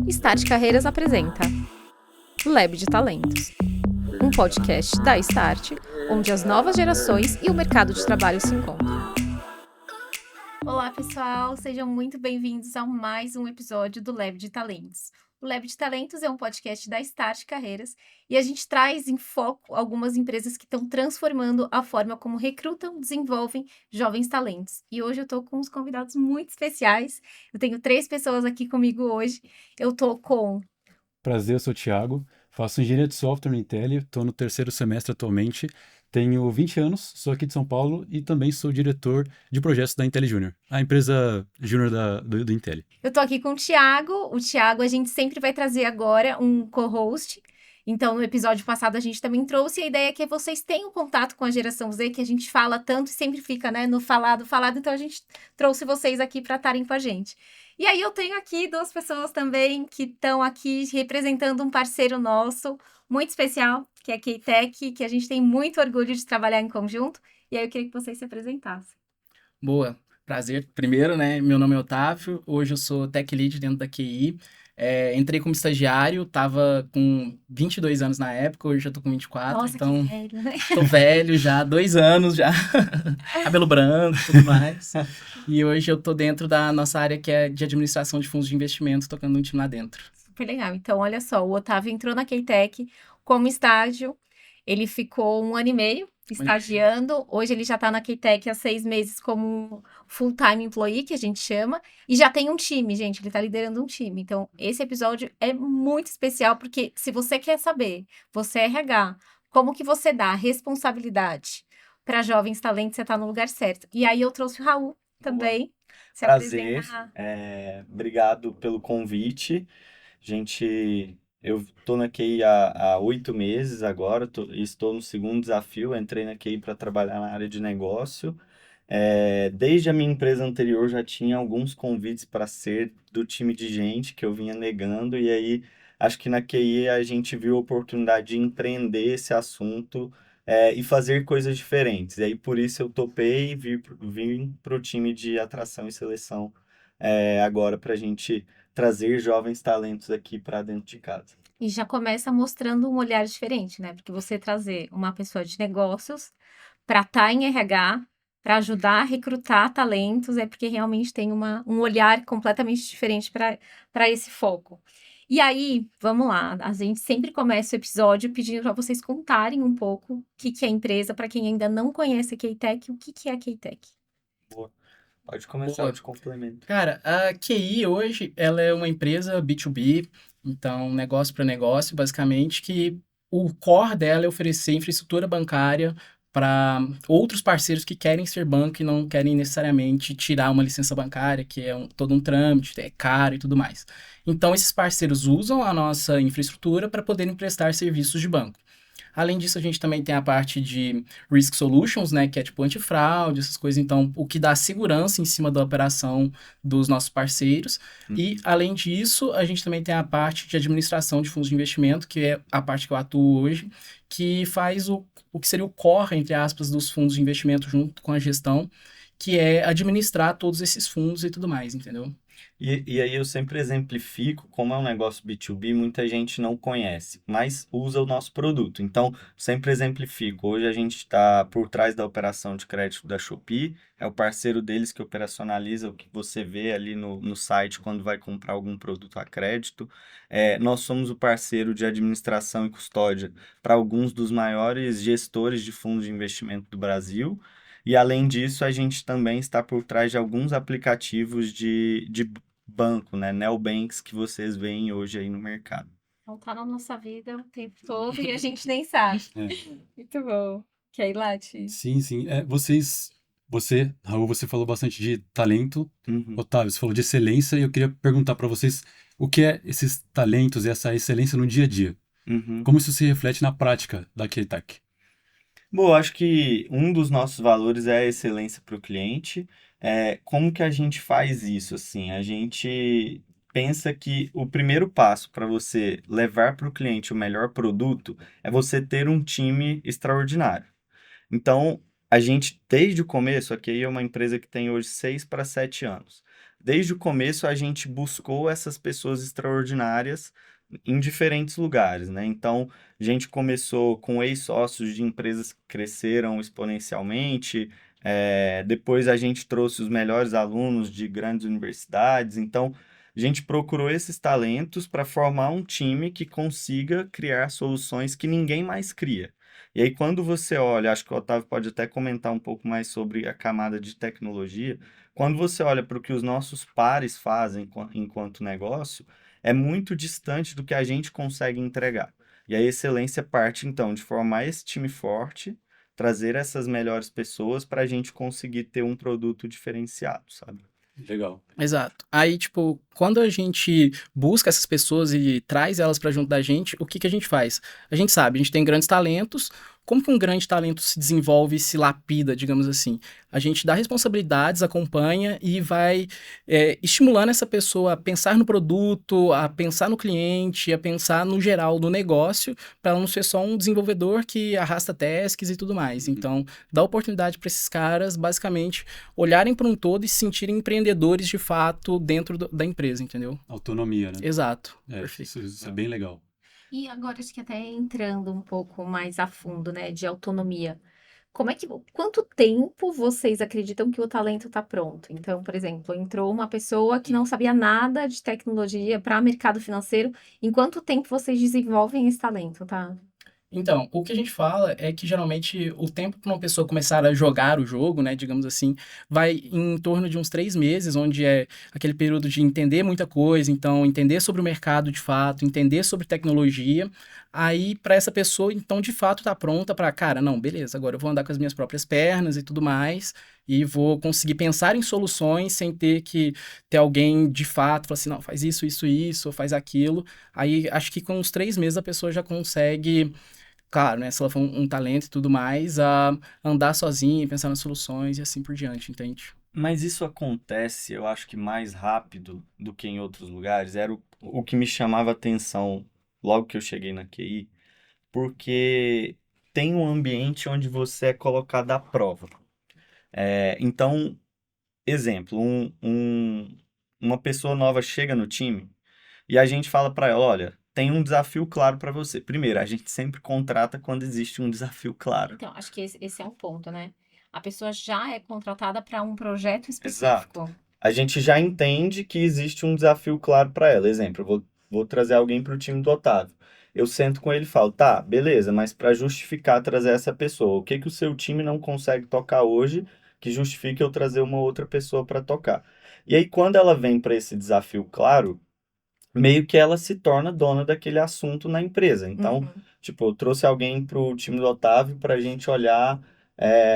Start Carreiras apresenta Lab de Talentos, um podcast da Start, onde as novas gerações e o mercado de trabalho se encontram. Olá, pessoal! Sejam muito bem-vindos a mais um episódio do Lab de Talentos. O Lab de Talentos é um podcast da Start Carreiras e a gente traz em foco algumas empresas que estão transformando a forma como recrutam, desenvolvem jovens talentos. E hoje eu estou com uns convidados muito especiais. Eu tenho 3 pessoas aqui comigo hoje. Eu estou com... Prazer, eu sou o Thiago, faço engenharia de software no Intel, estou no terceiro semestre atualmente, tenho 20 anos, sou aqui de São Paulo e também sou diretor de projetos da Intel Júnior, a empresa júnior do Intel. Eu tô aqui com o Thiago. O Thiago, a gente sempre vai trazer agora um co-host. Então, no episódio passado, a gente também trouxe. A ideia é que vocês tenham contato com a geração Z, que a gente fala tanto e sempre fica, né, no falado. Então, a gente trouxe vocês aqui para estarem com a gente. E aí, eu tenho aqui 2 pessoas também que estão aqui representando um parceiro nosso muito especial, que é a Keitech, que a gente tem muito orgulho de trabalhar em conjunto. E aí, eu queria que vocês se apresentassem. Boa, prazer. Primeiro, né, meu nome é Otávio, hoje eu sou Tech Lead dentro da QI. Entrei como estagiário, tava com 22 anos na época, hoje já tô com 24, Nossa, então que velho, né? tô velho já, 2 anos já, cabelo branco e tudo mais. E hoje eu tô dentro da nossa área que é de administração de fundos de investimento, tocando um time lá dentro. Super legal. Então, olha só, o Otávio entrou na Keitech como estágio, ele ficou 1 ano e meio estagiando, hoje ele já está na Keitech há 6 meses como full-time employee, que a gente chama, e já tem um time, gente, ele está liderando um time. Então, esse episódio é muito especial, porque se você quer saber, você é RH, como que você dá responsabilidade para jovens talentos, você está no lugar certo. E aí eu trouxe o Raul também. Se Prazer, apresenta. obrigado pelo convite. Eu estou na QI há 8 meses agora, estou no segundo desafio, entrei na QI para trabalhar na área de negócio. Desde a minha empresa anterior já tinha alguns convites para ser do time de gente que eu vinha negando, e aí acho que na QI a gente viu a oportunidade de empreender esse assunto e fazer coisas diferentes. E aí por isso eu topei e vim para o time de atração e seleção agora para a gente trazer jovens talentos aqui para dentro de casa. E já começa mostrando um olhar diferente, né? Porque você trazer uma pessoa de negócios para estar em RH, para ajudar a recrutar talentos, é porque realmente tem um olhar completamente diferente para esse foco. E aí, vamos lá, a gente sempre começa o episódio pedindo para vocês contarem um pouco o que é a empresa, para quem ainda não conhece a Keitech, o que é a Keitech. Boa. Pode começar, Boa. eu te complemento. Cara, a QI hoje, ela é uma empresa B2B, então negócio para negócio, basicamente, que o core dela é oferecer infraestrutura bancária para outros parceiros que querem ser banco e não querem necessariamente tirar uma licença bancária, que é todo um trâmite, é caro e tudo mais. Então, esses parceiros usam a nossa infraestrutura para poderem prestar serviços de banco. Além disso, a gente também tem a parte de Risk Solutions, né, que é tipo antifraude, essas coisas. Então, o que dá segurança em cima da operação dos nossos parceiros. E, além disso, a gente também tem a parte de administração de fundos de investimento, que é a parte que eu atuo hoje, que faz o que seria o core, entre aspas, dos fundos de investimento junto com a gestão, que é administrar todos esses fundos e tudo mais, entendeu? E aí eu sempre exemplifico, como é um negócio B2B, muita gente não conhece, mas usa o nosso produto. Então, sempre exemplifico. Hoje a gente está por trás da operação de crédito da Shopee, é o parceiro deles que operacionaliza o que você vê ali no site quando vai comprar algum produto a crédito. Nós somos o parceiro de administração e custódia para alguns dos maiores gestores de fundos de investimento do Brasil. E além disso, a gente também está por trás de alguns aplicativos de banco, né? Neobanks que vocês veem hoje aí no mercado. Então, tá na nossa vida o tempo todo e a gente nem sabe. Muito bom. Quer ir lá, Ti? Sim, sim. Raul, você falou bastante de talento. Uhum. Otávio, você falou de excelência e eu queria perguntar para vocês o que é esses talentos e essa excelência no dia a dia. Uhum. Como isso se reflete na prática da Keitech? Bom, eu acho que um dos nossos valores é a excelência para o cliente. Como que a gente faz isso? Assim, a gente pensa que o primeiro passo para você levar para o cliente o melhor produto é você ter um time extraordinário. Então, a gente, desde o começo, a QI é uma empresa que tem hoje 6 para 7 anos. desde o começo a gente buscou essas pessoas extraordinárias em diferentes lugares, né? Então, a gente começou com ex-sócios de empresas que cresceram exponencialmente, depois a gente trouxe os melhores alunos de grandes universidades, então a gente procurou esses talentos para formar um time que consiga criar soluções que ninguém mais cria. E aí, quando você olha, acho que o Otávio pode até comentar um pouco mais sobre a camada de tecnologia, quando você olha para o que os nossos pares fazem enquanto negócio, é muito distante do que a gente consegue entregar. E a excelência parte, então, de formar esse time forte, trazer essas melhores pessoas para a gente conseguir ter um produto diferenciado, sabe? Legal. Exato. Aí, tipo, quando a gente busca essas pessoas e traz elas para junto da gente, o que que a gente faz? A gente sabe, a gente tem grandes talentos. Como que um grande talento se desenvolve e se lapida, digamos assim? A gente dá responsabilidades, acompanha e vai estimulando essa pessoa a pensar no produto, a pensar no cliente, a pensar no geral do negócio, para ela não ser só um desenvolvedor que arrasta tasks e tudo mais. Então, dá oportunidade para esses caras, basicamente, olharem para um todo e se sentirem empreendedores de fato dentro da empresa, entendeu? Autonomia, né? Exato. É, Perfeito. isso é bem legal. E agora acho que até entrando um pouco mais a fundo, né, de autonomia. Quanto tempo vocês acreditam que o talento está pronto? Então, por exemplo, entrou uma pessoa que não sabia nada de tecnologia para mercado financeiro. Em quanto tempo vocês desenvolvem esse talento, tá? Então, o que a gente fala é que geralmente o tempo para uma pessoa começar a jogar o jogo, né, digamos assim, vai em torno de uns 3 meses, onde é aquele período de entender muita coisa, então entender sobre o mercado de fato, entender sobre tecnologia. Aí, para essa pessoa, então, de fato, tá pronta para, cara, não, beleza, agora eu vou andar com as minhas próprias pernas e tudo mais, e vou conseguir pensar em soluções sem ter que ter alguém de fato, falar assim, não, faz isso, ou faz aquilo. Aí, acho que com uns 3 meses a pessoa já consegue. Claro, né? Se ela for um talento e tudo mais, a andar sozinha, pensar nas soluções e assim por diante, entende? Mas isso acontece, eu acho que mais rápido do que em outros lugares. Era o que me chamava atenção logo que eu cheguei na QI, porque tem um ambiente onde você é colocado à prova. Então, exemplo, uma pessoa nova chega no time e a gente fala para ela, olha, tem um desafio claro para você. Primeiro, a gente sempre contrata quando existe um desafio claro. Então, acho que esse é um ponto, né? A pessoa já é contratada para um projeto Exato. específico. A gente já entende que existe um desafio claro para ela. Exemplo, eu vou trazer alguém para o time do Otávio. Eu sento com ele e falo, tá, beleza, mas para justificar trazer essa pessoa, o que que o seu time não consegue tocar hoje que justifique eu trazer uma outra pessoa para tocar? E aí, quando ela vem para esse desafio claro, meio que ela se torna dona daquele assunto na empresa. Então, Uhum. tipo, eu trouxe alguém pro time do Otávio para a gente olhar,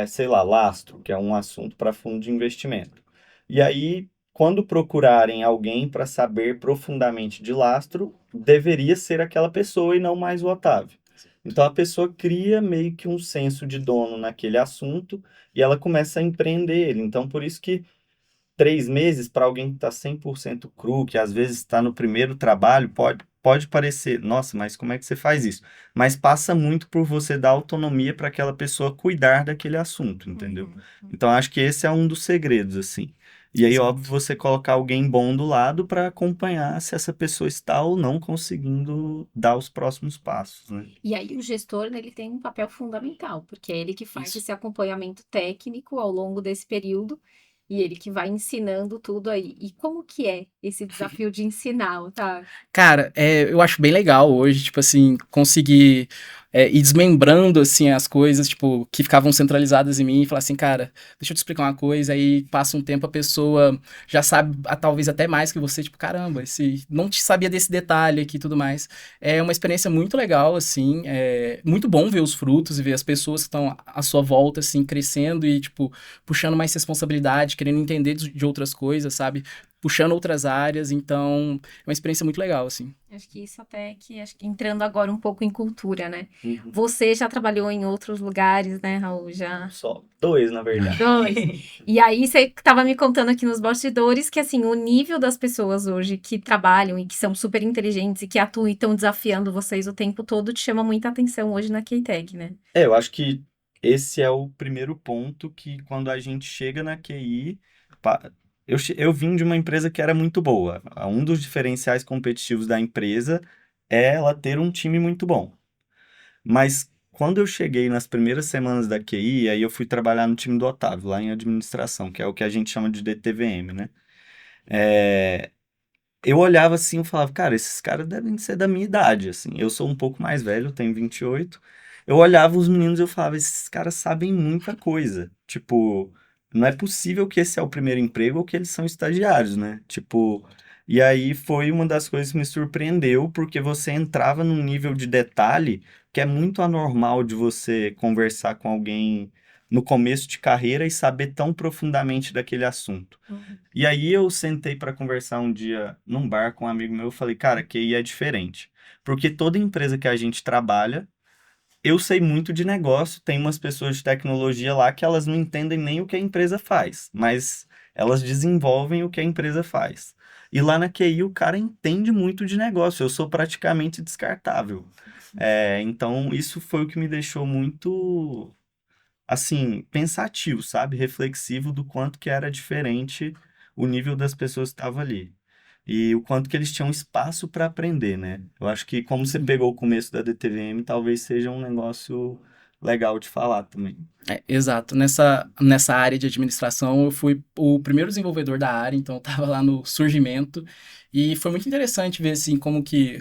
sei lá, lastro, que é um assunto para fundo de investimento. E aí, quando procurarem alguém para saber profundamente de lastro, deveria ser aquela pessoa e não mais o Otávio. Então, a pessoa cria meio que um senso de dono naquele assunto e ela começa a empreender ele. Então, por isso que 3 meses para alguém que está 100% cru, que às vezes está no primeiro trabalho, pode parecer, nossa, mas como é que você faz isso? Mas passa muito por você dar autonomia para aquela pessoa cuidar daquele assunto, entendeu? Uhum. Então acho que esse é um dos segredos, assim. E aí, Exato. óbvio, você colocar alguém bom do lado para acompanhar se essa pessoa está ou não conseguindo dar os próximos passos, né? E aí o gestor, né, ele tem um papel fundamental, porque é ele que faz Isso. esse acompanhamento técnico ao longo desse período e ele que vai ensinando tudo aí. E como que é esse desafio de ensinar, tá? Cara, eu acho bem legal hoje, tipo assim, conseguir ir desmembrando, assim, as coisas, tipo, que ficavam centralizadas em mim e falar assim, cara, deixa eu te explicar uma coisa, aí passa um tempo, a pessoa já sabe, talvez até mais que você, tipo, caramba, não te sabia desse detalhe aqui e tudo mais. É uma experiência muito legal, assim, é muito bom ver os frutos e ver as pessoas que estão à sua volta, assim, crescendo e, tipo, puxando mais responsabilidade, querendo entender de outras coisas, sabe? Puxando outras áreas, então é uma experiência muito legal, assim. Acho que isso até que, acho que entrando agora um pouco em cultura, né? Uhum. Você já trabalhou em outros lugares, né, Raul? Já. Só 2, na verdade. Dois. E aí você estava me contando aqui nos bastidores que, assim, o nível das pessoas hoje que trabalham e que são super inteligentes e que atuam e estão desafiando vocês o tempo todo te chama muita atenção hoje na K-Tech, né? Eu acho que esse é o primeiro ponto que quando a gente chega na QI, pa- eu vim de uma empresa que era muito boa. Um dos diferenciais competitivos da empresa é ela ter um time muito bom. Mas quando eu cheguei nas primeiras semanas da QI, aí eu fui trabalhar no time do Otávio, lá em administração, que é o que a gente chama de DTVM, né? É, eu olhava assim e falava, cara, esses caras devem ser da minha idade, assim. Eu sou um pouco mais velho, eu tenho 28. Eu olhava os meninos e eu falava, esses caras sabem muita coisa. Tipo, não é possível que esse é o primeiro emprego ou que eles são estagiários, né? Tipo, e aí foi uma das coisas que me surpreendeu, porque você entrava num nível de detalhe que é muito anormal de você conversar com alguém no começo de carreira e saber tão profundamente daquele assunto. E aí eu sentei para conversar um dia num bar com um amigo meu, eu falei, cara, QI é diferente. Porque toda empresa que a gente trabalha, eu sei muito de negócio, tem umas pessoas de tecnologia lá que elas não entendem nem o que a empresa faz, mas elas desenvolvem o que a empresa faz. E lá na QI o cara entende muito de negócio, eu sou praticamente descartável. Então isso foi o que me deixou muito, assim, pensativo, sabe? Reflexivo do quanto que era diferente o nível das pessoas que estavam ali. E o quanto que eles tinham espaço para aprender, né? Eu acho que como você pegou o começo da DTVM, talvez seja um negócio legal de falar também. Exato. Nessa área de administração, eu fui o primeiro desenvolvedor da área, então eu estava lá no surgimento. E foi muito interessante ver, assim, como que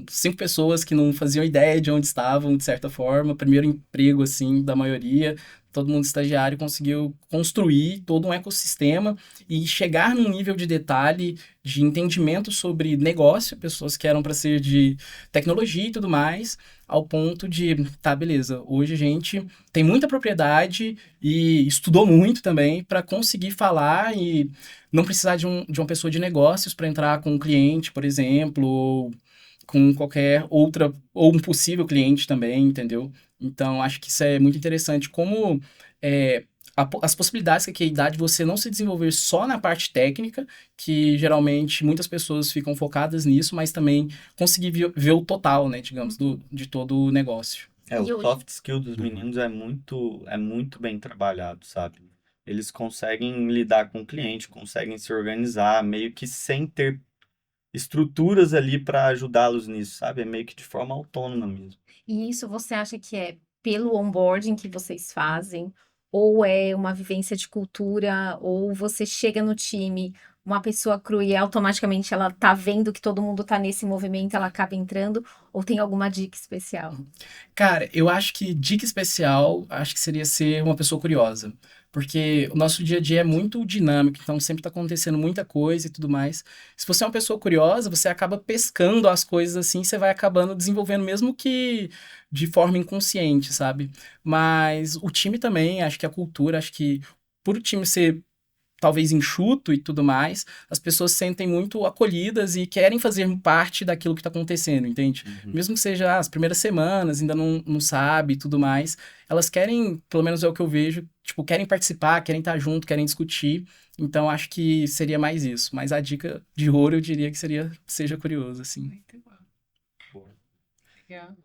5 pessoas que não faziam ideia de onde estavam, de certa forma, primeiro emprego, assim, da maioria, todo mundo estagiário conseguiu construir todo um ecossistema e chegar num nível de detalhe, de entendimento sobre negócio, pessoas que eram para ser de tecnologia e tudo mais, ao ponto de, tá, beleza, hoje a gente tem muita propriedade e estudou muito também para conseguir falar e não precisar de uma pessoa de negócios para entrar com um cliente, por exemplo, ou com qualquer outra, ou um possível cliente também, entendeu? Então, acho que isso é muito interessante, como é, as possibilidades que a dá de você não se desenvolver só na parte técnica, que geralmente muitas pessoas ficam focadas nisso, mas também conseguir ver o total, né, digamos, de todo o negócio. O E hoje? soft skill dos meninos é muito bem trabalhado, sabe? Eles conseguem lidar com o cliente, conseguem se organizar, meio que sem ter estruturas ali para ajudá-los nisso, sabe? É meio que de forma autônoma mesmo. E isso você acha que é pelo onboarding que vocês fazem, ou é uma vivência de cultura, ou você chega no time, uma pessoa crua e automaticamente ela tá vendo que todo mundo tá nesse movimento, ela acaba entrando, ou tem alguma dica especial? Cara, eu acho que dica especial, acho que seria ser uma pessoa curiosa. Porque o nosso dia a dia é muito dinâmico, então sempre está acontecendo muita coisa e tudo mais. Se você é uma pessoa curiosa, você acaba pescando as coisas assim, você vai acabando desenvolvendo, mesmo que de forma inconsciente, sabe? Mas o time também, acho que a cultura, acho que por o time ser talvez enxuto e tudo mais, as pessoas se sentem muito acolhidas e querem fazer parte daquilo que está acontecendo, entende? Mesmo que seja as primeiras semanas, ainda não sabe e tudo mais, elas querem, pelo menos é o que eu vejo, tipo, querem participar, querem estar junto, querem discutir. Então, acho que seria mais isso. Mas a dica de ouro, eu diria que seja curioso, assim. Muito bom. Legal.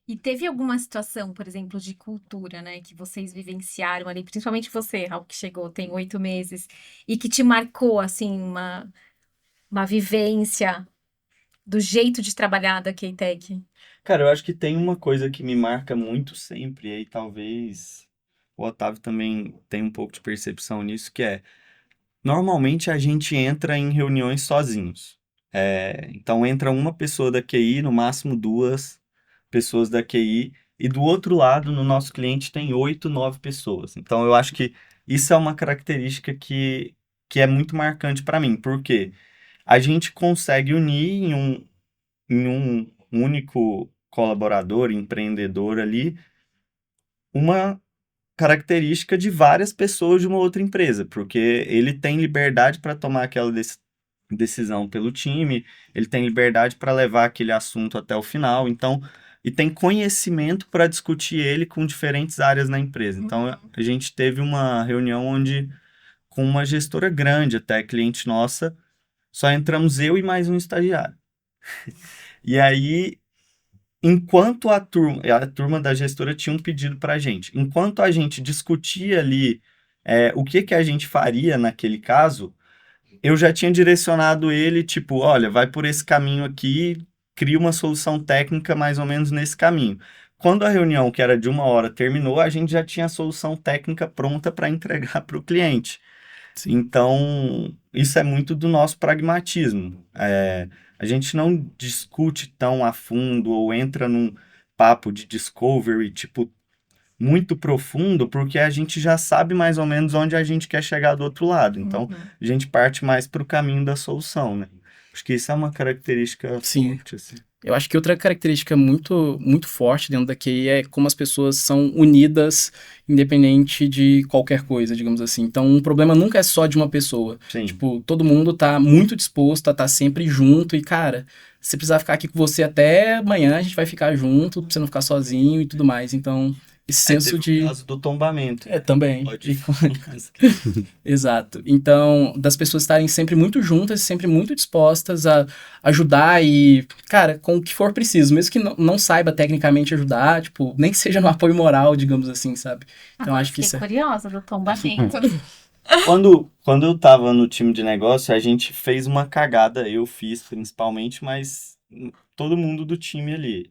E teve alguma situação, por exemplo, de cultura, né, que vocês vivenciaram ali, principalmente você, Raul, que chegou tem 8 meses, e que te marcou, assim, uma vivência do jeito de trabalhar da K-Tech? Cara, eu acho que tem uma coisa que me marca muito sempre, e aí talvez o Otávio também tenha um pouco de percepção nisso, que é, normalmente a gente entra em reuniões sozinhos. Então entra uma pessoa da QI, no máximo duas pessoas da QI, e do outro lado, no nosso cliente, tem 8, 9 pessoas. Então eu acho que isso é uma característica que é muito marcante para mim, porque a gente consegue unir em um único colaborador, empreendedor ali, uma característica de várias pessoas de uma outra empresa, porque ele tem liberdade para tomar aquela decisão pelo time, ele tem liberdade para levar aquele assunto até o final, então, e tem conhecimento para discutir ele com diferentes áreas na empresa. Então, a gente teve uma reunião onde, com uma gestora grande, até cliente nossa, só entramos eu e mais um estagiário. E aí, enquanto a turma da gestora tinha um pedido para a gente, enquanto a gente discutia ali o que que a gente faria naquele caso? Eu já tinha direcionado ele, tipo, olha, vai por esse caminho aqui, cria uma solução técnica mais ou menos nesse caminho. Quando a reunião, que era de 1 hora, terminou, a gente já tinha a solução técnica pronta para entregar para o cliente. Sim. Então, isso é muito do nosso pragmatismo. A gente não discute tão a fundo ou entra num papo de discovery, tipo, muito profundo, porque a gente já sabe mais ou menos onde a gente quer chegar do outro lado. Então, a gente parte mais para o caminho da solução, né? Acho que isso é uma característica Sim. forte, assim. Eu acho que outra característica muito, muito forte dentro da QI é como as pessoas são unidas, independente de qualquer coisa, digamos assim. Então, um problema nunca é só de uma pessoa. Sim. Tipo, todo mundo tá muito disposto a estar sempre junto e, cara, se precisar ficar aqui com você até amanhã, a gente vai ficar junto, pra você não ficar sozinho e tudo mais. Então, esse senso teve de... o caso do tombamento. também. Pode... Exato. Então, das pessoas estarem sempre muito juntas, sempre muito dispostas a ajudar e, cara, com o que for preciso, mesmo que não saiba tecnicamente ajudar, tipo, nem que seja no apoio moral, digamos assim, sabe? Então, acho que isso é... curiosa do tombamento. Quando eu tava no time de negócio, a gente fez uma cagada, eu fiz principalmente, mas todo mundo do time ali.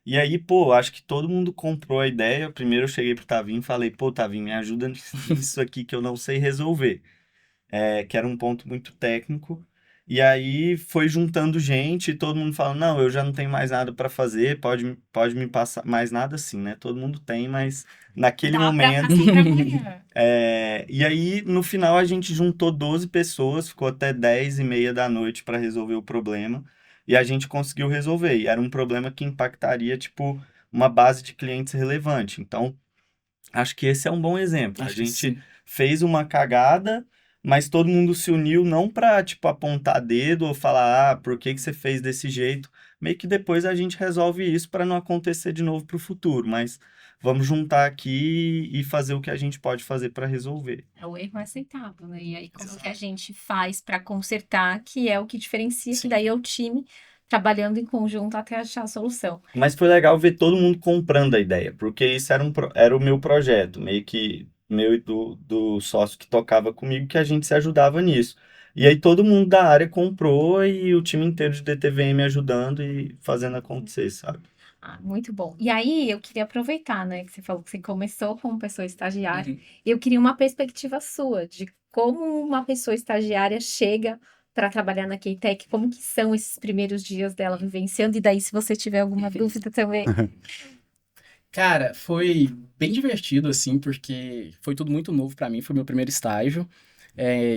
E aí, pô, acho que todo mundo comprou a ideia. Primeiro eu cheguei pro Tavinho e falei, pô, Tavinho, me ajuda nisso aqui que eu não sei resolver. Que era um ponto muito técnico. E aí foi juntando gente e todo mundo fala, não, eu já não tenho mais nada para fazer, pode me passar mais nada assim, né? Todo mundo tem, mas naquele momento... E aí, no final, a gente juntou 12 pessoas, ficou até 10h30 da noite para resolver o problema. E a gente conseguiu resolver. E era um problema que impactaria, tipo, uma base de clientes relevante. Então, acho que esse é um bom exemplo. Acho A que gente sim. fez uma cagada, mas todo mundo se uniu não para, tipo, apontar dedo ou falar, por que que você fez desse jeito. Meio que depois a gente resolve isso para não acontecer de novo para o futuro. Mas vamos juntar aqui e fazer o que a gente pode fazer para resolver. O erro é aceitável, né? E aí, como que a gente faz para consertar, que é o que diferencia, que daí é o time trabalhando em conjunto até achar a solução. Mas foi legal ver todo mundo comprando a ideia, porque isso era o meu projeto, meio que meu e do sócio que tocava comigo, que a gente se ajudava nisso. E aí todo mundo da área comprou e o time inteiro de DTVM ajudando e fazendo acontecer, sabe? Muito bom. E aí, eu queria aproveitar, né, que você falou que você começou como pessoa estagiária, e eu queria uma perspectiva sua de como uma pessoa estagiária chega para trabalhar na Keitech, como que são esses primeiros dias dela vivenciando, e daí se você tiver alguma dúvida também. Cara, foi bem divertido, assim, porque foi tudo muito novo pra mim, foi meu primeiro estágio.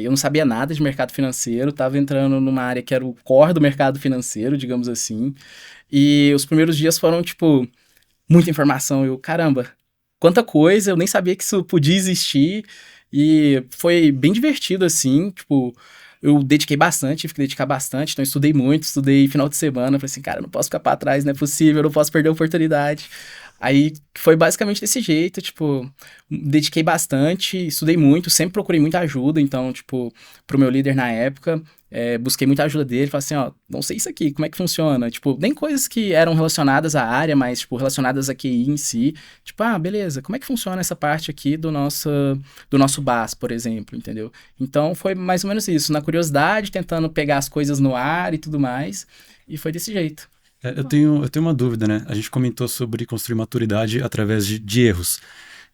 Eu não sabia nada de mercado financeiro, tava entrando numa área que era o core do mercado financeiro, digamos assim. E os primeiros dias foram, tipo, muita informação. Caramba, quanta coisa, eu nem sabia que isso podia existir. E foi bem divertido, assim, tipo, eu dediquei bastante, tive que dedicar bastante, então eu estudei muito, estudei final de semana, falei assim, cara, eu não posso ficar pra trás, não é possível, eu não posso perder a oportunidade. Aí foi basicamente desse jeito, tipo, dediquei bastante, estudei muito, sempre procurei muita ajuda, então, tipo, pro meu líder na época, busquei muita ajuda dele, falei assim, ó, não sei isso aqui, como é que funciona? Tipo, nem coisas que eram relacionadas à área, mas, tipo, relacionadas à QI em si. Tipo, beleza, como é que funciona essa parte aqui do nosso BAS, por exemplo, entendeu? Então, foi mais ou menos isso, na curiosidade, tentando pegar as coisas no ar e tudo mais, e foi desse jeito. Eu tenho uma dúvida, né? A gente comentou sobre construir maturidade através de erros.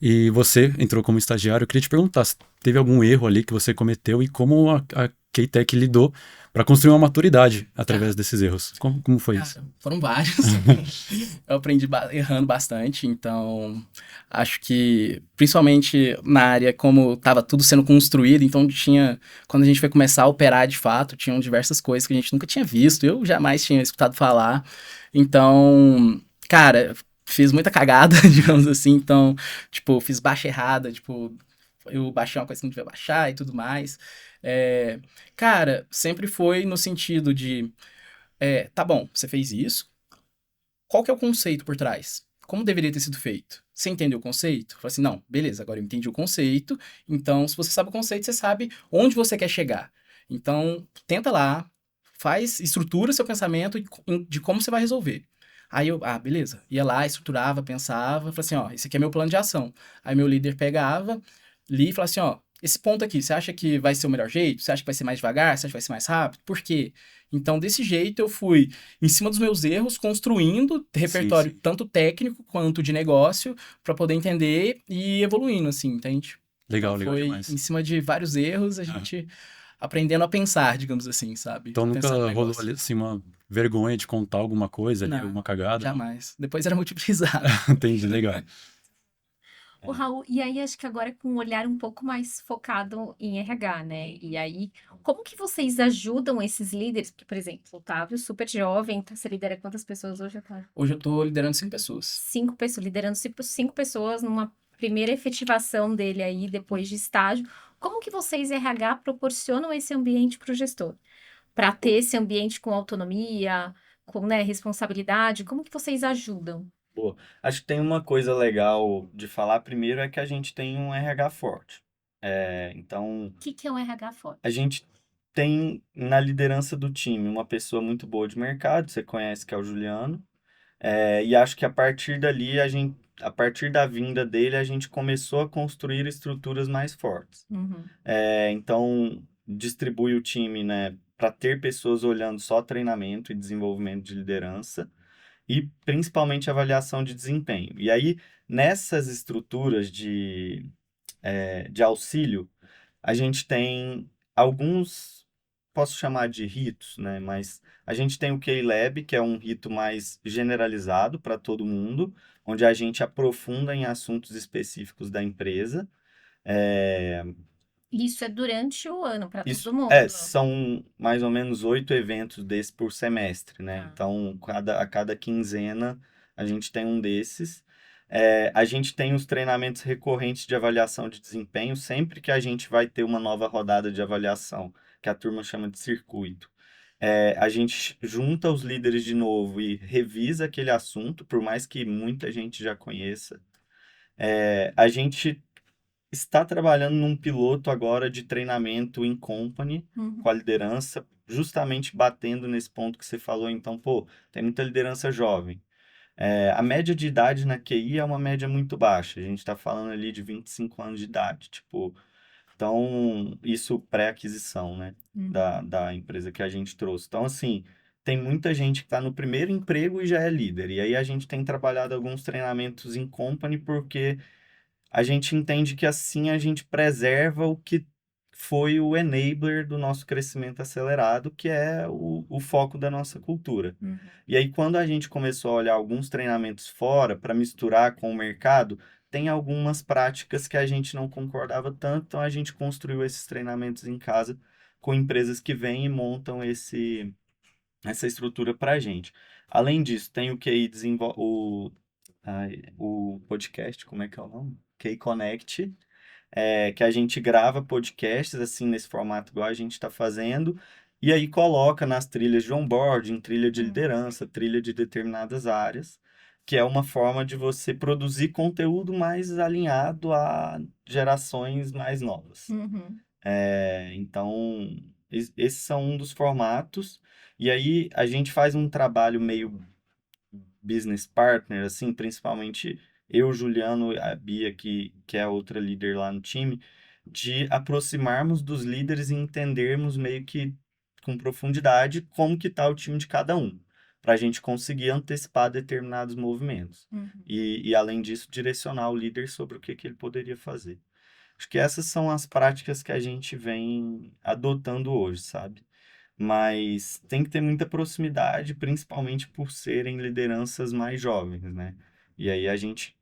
E você entrou como estagiário. Eu queria te perguntar se teve algum erro ali que você cometeu e como a Keitech lidou para construir uma maturidade através desses erros. Como foi isso? Foram vários. Eu aprendi errando bastante, então acho que, principalmente na área como estava tudo sendo construído, então quando a gente foi começar a operar de fato, tinham diversas coisas que a gente nunca tinha visto, eu jamais tinha escutado falar. Então, cara, fiz muita cagada, digamos assim, então, tipo, fiz baixa errada, tipo, eu baixei uma coisa que não devia baixar e tudo mais. Cara, sempre foi no sentido de, tá bom, você fez isso, qual que é o conceito por trás? Como deveria ter sido feito? Você entendeu o conceito? Falei assim, não, beleza, agora eu entendi o conceito, então se você sabe o conceito, você sabe onde você quer chegar. Então, tenta lá, estrutura seu pensamento de como você vai resolver. Aí eu, beleza, ia lá, estruturava, pensava, falei assim, ó, esse aqui é meu plano de ação. Aí meu líder pegava li e falar assim, ó, esse ponto aqui, você acha que vai ser o melhor jeito? Você acha que vai ser mais devagar? Você acha que vai ser mais rápido? Por quê? Então, desse jeito, eu fui, em cima dos meus erros, construindo repertório sim. tanto técnico quanto de negócio, para poder entender e ir evoluindo, assim, entende? Então, Legal, legal foi demais. em cima de vários erros, a gente aprendendo a pensar, digamos assim, sabe? Então nunca Pensar no rolou negócio. ali, assim, uma vergonha de contar alguma coisa ali, Não, alguma cagada, não? jamais. Depois era multiplicado. Entendi, legal. O Raul, e aí acho que agora com um olhar um pouco mais focado em RH, né? E aí, como que vocês ajudam esses líderes? Porque, por exemplo, o Otávio, super jovem, você lidera quantas pessoas hoje, Otávio? Hoje eu tô liderando 5 pessoas. 5 pessoas, liderando 5 pessoas numa primeira efetivação dele aí, depois de estágio. Como que vocês, RH, proporcionam esse ambiente para o gestor? Para ter esse ambiente com autonomia, com, né, responsabilidade, como que vocês ajudam? Pô, acho que tem uma coisa legal de falar primeiro é que a gente tem um RH forte. Então, O que que é um RH forte? a gente tem na liderança do time uma pessoa muito boa de mercado, você conhece que é o Juliano. E acho que a partir dali, a partir da vinda dele, a gente começou a construir estruturas mais fortes. Uhum. Então, distribui o time, né, para ter pessoas olhando só treinamento e desenvolvimento de liderança e principalmente avaliação de desempenho. E aí, nessas estruturas de auxílio, a gente tem alguns, posso chamar de ritos, né? Mas a gente tem o K-Lab, que é um rito mais generalizado para todo mundo, onde a gente aprofunda em assuntos específicos da empresa. É, Isso é durante o ano para isso, todo mundo. são mais ou menos 8 eventos desses por semestre, né? Tá. Então, a cada quinzena a gente tem um desses. A gente tem os treinamentos recorrentes de avaliação de desempenho, sempre que a gente vai ter uma nova rodada de avaliação, que a turma chama de circuito. A gente junta os líderes de novo e revisa aquele assunto, por mais que muita gente já conheça. A gente está trabalhando num piloto agora de treinamento em company Uhum. com a liderança, justamente batendo nesse ponto que você falou. Então, pô, tem muita liderança jovem. A média de idade na QI é uma média muito baixa. A gente está falando ali de 25 anos de idade. Tipo, então, isso pré-aquisição, né? Uhum. Da empresa que a gente trouxe. Então, assim, tem muita gente que está no primeiro emprego e já é líder. E aí a gente tem trabalhado alguns treinamentos em company porque a gente entende que assim a gente preserva o que foi o enabler do nosso crescimento acelerado, que é o foco da nossa cultura. Uhum. E aí, quando a gente começou a olhar alguns treinamentos fora para misturar com o mercado, tem algumas práticas que a gente não concordava tanto, então a gente construiu esses treinamentos em casa com empresas que vêm e montam essa estrutura para a gente. Além disso, tem o QI o podcast, como é que é o nome? QI Connect, que a gente grava podcasts assim nesse formato igual a gente está fazendo, e aí coloca nas trilhas de onboarding, trilha de liderança, trilha de determinadas áreas, que é uma forma de você produzir conteúdo mais alinhado a gerações mais novas. Uhum. Então, esses são um dos formatos, e aí a gente faz um trabalho meio business partner, assim, principalmente eu, Juliano, a Bia, que é a outra líder lá no time, de aproximarmos dos líderes e entendermos meio que com profundidade como que está o time de cada um, para a gente conseguir antecipar determinados movimentos. Uhum. E, além disso, direcionar o líder sobre o que ele poderia fazer. Acho que essas são as práticas que a gente vem adotando hoje, sabe? Mas tem que ter muita proximidade, principalmente por serem lideranças mais jovens, né? E aí a gente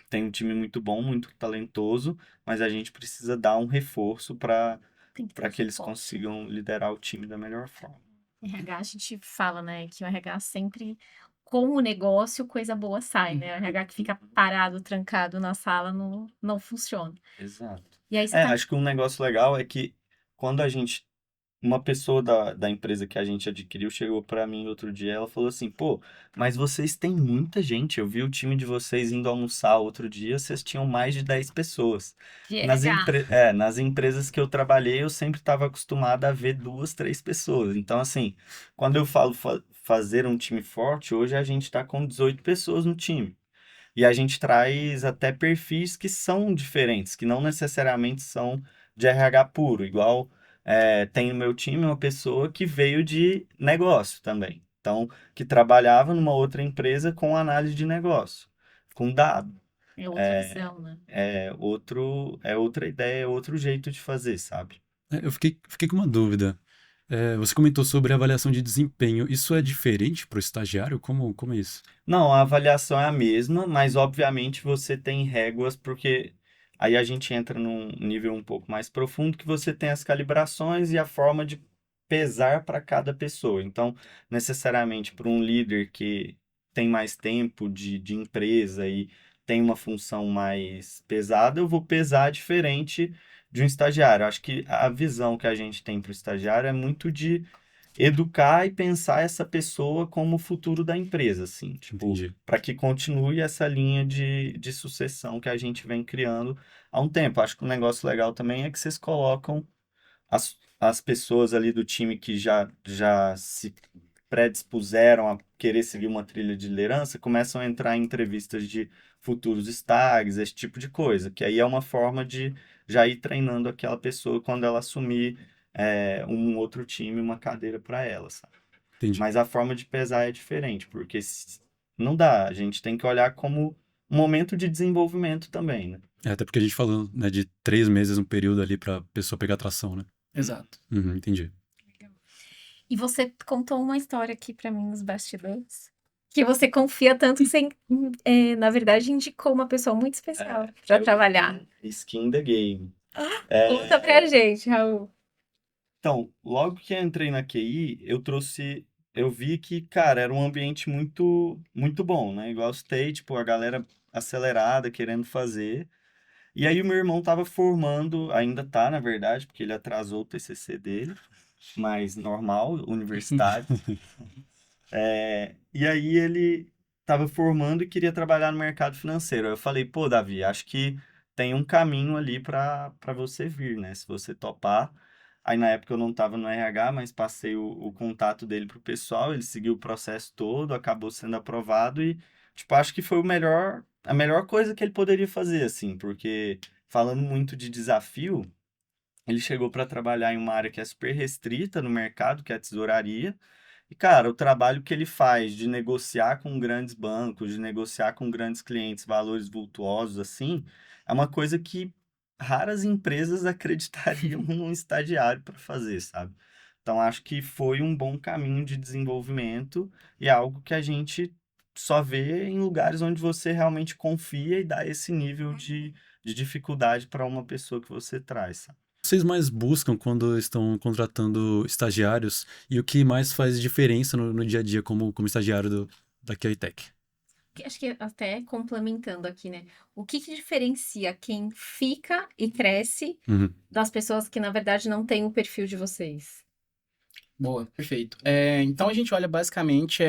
tem um time muito bom, muito talentoso, mas a gente precisa dar um reforço para Tem que ter para que eles suporte. consigam liderar o time da melhor forma. RH, a gente fala, né, que o RH sempre, com o negócio, coisa boa sai, né? O RH que fica parado, trancado na sala, não funciona. Exato. E aí você tá... Acho que um negócio legal é que quando uma pessoa da empresa que a gente adquiriu chegou para mim outro dia, ela falou assim, pô, mas vocês têm muita gente, eu vi o time de vocês indo almoçar outro dia, vocês tinham mais de 10 pessoas. De RH. Nas empresas que eu trabalhei, eu sempre estava acostumado a ver 2, 3 pessoas. Então, assim, quando eu falo fazer um time forte, hoje a gente está com 18 pessoas no time. E a gente traz até perfis que são diferentes, que não necessariamente são de RH puro, igual tem no meu time uma pessoa que veio de negócio também. Então, que trabalhava numa outra empresa com análise de negócio, com dado. É outra visão, né? É outra ideia, é outro jeito de fazer, sabe? Eu fiquei com uma dúvida. Você comentou sobre avaliação de desempenho. Isso é diferente para o estagiário? Como é isso? Não, a avaliação é a mesma, mas obviamente você tem réguas, porque aí a gente entra num nível um pouco mais profundo, que você tem as calibrações e a forma de pesar para cada pessoa. Então, necessariamente para um líder que tem mais tempo de empresa e tem uma função mais pesada, eu vou pesar diferente de um estagiário. Acho que a visão que a gente tem para o estagiário é muito de educar e pensar essa pessoa como o futuro da empresa, assim, tipo, Entendi. para que continue essa linha de sucessão que a gente vem criando há um tempo. Acho que um negócio legal também é que vocês colocam as pessoas ali do time que já se predispuseram a querer seguir uma trilha de liderança, começam a entrar em entrevistas de futuros stags, esse tipo de coisa, que aí é uma forma de já ir treinando aquela pessoa quando ela assumir um outro time, uma cadeira para ela, sabe? Entendi. Mas a forma de pesar é diferente, porque não dá, a gente tem que olhar como um momento de desenvolvimento também, né? Até porque a gente falou, né, de 3 meses, um período ali para a pessoa pegar tração, né? Exato. Uhum, entendi. E você contou uma história aqui pra mim nos bastidores. Que você confia tanto que você, na verdade, indicou uma pessoa muito especial pra Eu trabalhar. tenho skin the game. Conta pra gente, Raul. Então, logo que eu entrei na QI, eu vi que, cara, era um ambiente muito, muito bom, né? Igual eu citei, tipo, a galera acelerada, querendo fazer. E aí o meu irmão tava formando, ainda tá, na verdade, porque ele atrasou o TCC dele, mas normal, universitário. E aí ele tava formando e queria trabalhar no mercado financeiro. Aí eu falei, pô, Davi, acho que tem um caminho ali para você vir, né? Se você topar. Aí na época eu não tava no RH, mas passei o contato dele pro pessoal, ele seguiu o processo todo, acabou sendo aprovado e, tipo, acho que foi a melhor coisa que ele poderia fazer, assim, porque falando muito de desafio, ele chegou para trabalhar em uma área que é super restrita no mercado, que é a tesouraria. E, cara, o trabalho que ele faz de negociar com grandes bancos, de negociar com grandes clientes valores vultuosos, assim, é uma coisa que raras empresas acreditariam num estagiário para fazer, sabe? Então, acho que foi um bom caminho de desenvolvimento e é algo que a gente só vê em lugares onde você realmente confia e dá esse nível de dificuldade para uma pessoa que você traz, sabe? Vocês mais buscam quando estão contratando estagiários e o que mais faz diferença no dia a dia como estagiário da QI Tech? Acho que até complementando aqui, né? O que diferencia quem fica e cresce Uhum. das pessoas que, na verdade, não têm o perfil de vocês? Boa, perfeito. Então a gente olha basicamente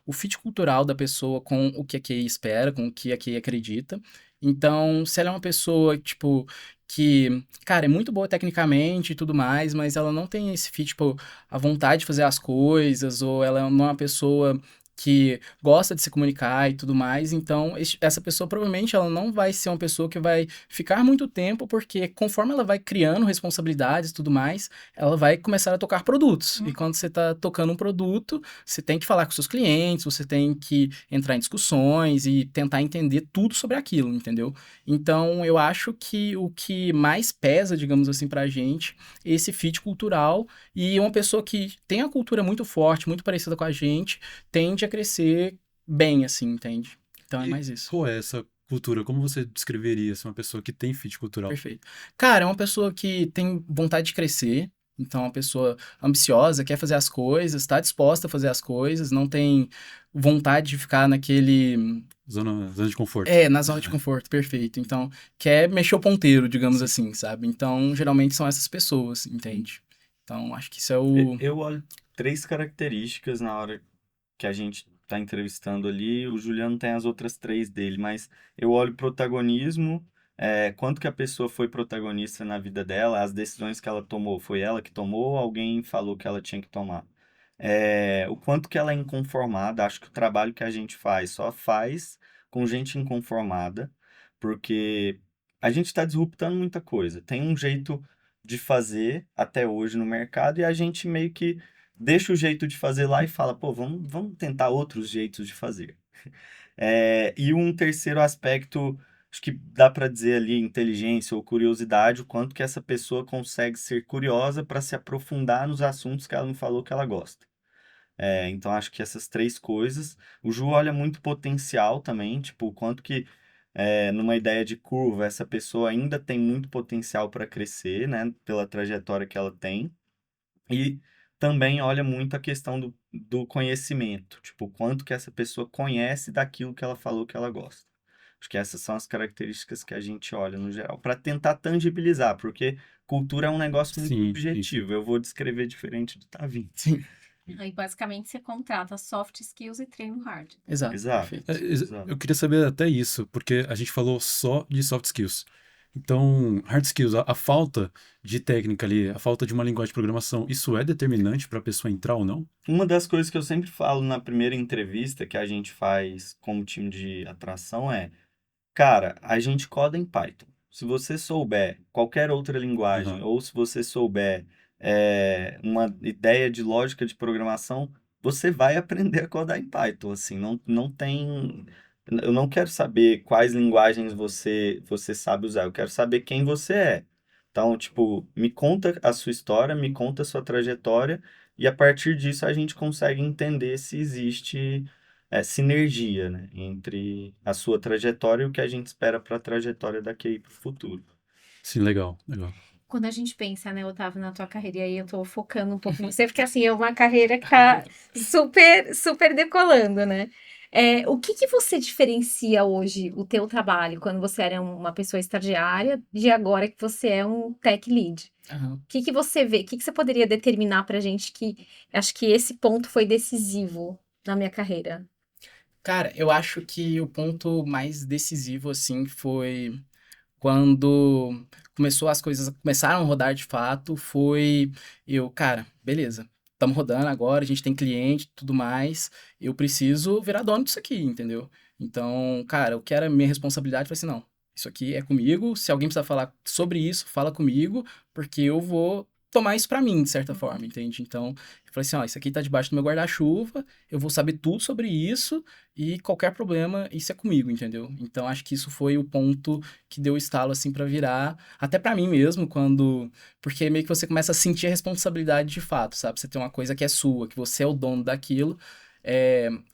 o fit cultural da pessoa com o que a QI espera, com o que a QI acredita. Então, se ela é uma pessoa, tipo, que, cara, é muito boa tecnicamente e tudo mais, mas ela não tem esse fit, tipo, a vontade de fazer as coisas, ou ela não é uma pessoa que gosta de se comunicar e tudo mais, então essa pessoa provavelmente ela não vai ser uma pessoa que vai ficar muito tempo, porque conforme ela vai criando responsabilidades e tudo mais, ela vai começar a tocar produtos. E quando você está tocando um produto, você tem que falar com seus clientes, você tem que entrar em discussões e tentar entender tudo sobre aquilo, entendeu? Então, eu acho que o que mais pesa, digamos assim, pra gente, é esse fit cultural e uma pessoa que tem a cultura muito forte, muito parecida com a gente, tende a crescer bem, assim, entende? Então, é E mais isso. qual é essa cultura? Como você descreveria ser uma pessoa que tem fit cultural? Perfeito. Cara, é uma pessoa que tem vontade de crescer, então é uma pessoa ambiciosa, quer fazer as coisas, está disposta a fazer as coisas, não tem vontade de ficar naquele... Zona de conforto. Na zona de conforto, perfeito. Então, quer mexer o ponteiro, digamos assim, sabe? Então, geralmente são essas pessoas, entende? Então, acho que isso é o... Eu olho três características na hora que a gente está entrevistando ali. O Juliano tem as outras três dele, mas eu olho protagonismo, quanto que a pessoa foi protagonista na vida dela, as decisões que ela tomou, foi ela que tomou ou alguém falou que ela tinha que tomar? O quanto que ela é inconformada, acho que o trabalho que a gente faz só faz com gente inconformada, porque a gente está disruptando muita coisa. Tem um jeito de fazer até hoje no mercado e a gente meio que deixa o jeito de fazer lá e fala, pô, vamos tentar outros jeitos de fazer. E um terceiro aspecto, acho que dá para dizer ali inteligência ou curiosidade, o quanto que essa pessoa consegue ser curiosa para se aprofundar nos assuntos que ela não falou que ela gosta. Então acho que essas três coisas. O Ju olha muito potencial também, tipo, o quanto que numa ideia de curva essa pessoa ainda tem muito potencial para crescer, né, pela trajetória que ela tem. E também olha muito a questão do conhecimento, tipo, o quanto que essa pessoa conhece daquilo que ela falou que ela gosta. Acho que essas são as características que a gente olha no geral, para tentar tangibilizar, porque cultura é um negócio muito Sim, sim, sim. subjetivo. Eu vou descrever diferente do Tavinho. Sim, Aí, basicamente, você contrata soft skills e treino hard. exato. Exato. Perfeito. Exato. Eu queria saber até isso, porque a gente falou só de soft skills. Então, hard skills, a falta de técnica ali, a falta de uma linguagem de programação, isso é determinante para a pessoa entrar ou não? Uma das coisas que eu sempre falo na primeira entrevista que a gente faz como time de atração cara, a gente coda em Python. Se você souber qualquer outra linguagem, Aham. ou se você souber uma ideia de lógica de programação, você vai aprender a codar em Python. Assim, não tem. Eu não quero saber quais linguagens você sabe usar, eu quero saber quem você é. Então, tipo, me conta a sua história, me conta a sua trajetória, e a partir disso a gente consegue entender se existe sinergia, né, entre a sua trajetória e o que a gente espera para a trajetória daqui para o futuro. Sim, legal, legal. Quando a gente pensa, né, Otávio, na tua carreira, e aí eu tô focando um pouco em você, porque assim, é uma carreira que tá super, super decolando, né? O que que você diferencia hoje o teu trabalho quando você era uma pessoa estagiária de agora que você é um tech lead? Aham. O que que você vê? O que que você poderia determinar pra gente que acho que esse ponto foi decisivo na minha carreira? Cara, eu acho que o ponto mais decisivo, assim, foi quando as coisas começaram a rodar de fato, cara, beleza, estamos rodando agora, a gente tem cliente e tudo mais, eu preciso virar dono disso aqui, entendeu? Então, cara, o que era minha responsabilidade foi assim, não, isso aqui é comigo, se alguém precisar falar sobre isso, fala comigo, porque eu vou tomar isso pra mim, de certa forma, entende? Então, eu falei assim, ó, isso aqui tá debaixo do meu guarda-chuva, eu vou saber tudo sobre isso, e qualquer problema, isso é comigo, entendeu? Então, acho que isso foi o ponto que deu estalo assim pra virar, até pra mim mesmo, porque meio que você começa a sentir a responsabilidade de fato, sabe? Você tem uma coisa que é sua, que você é o dono daquilo.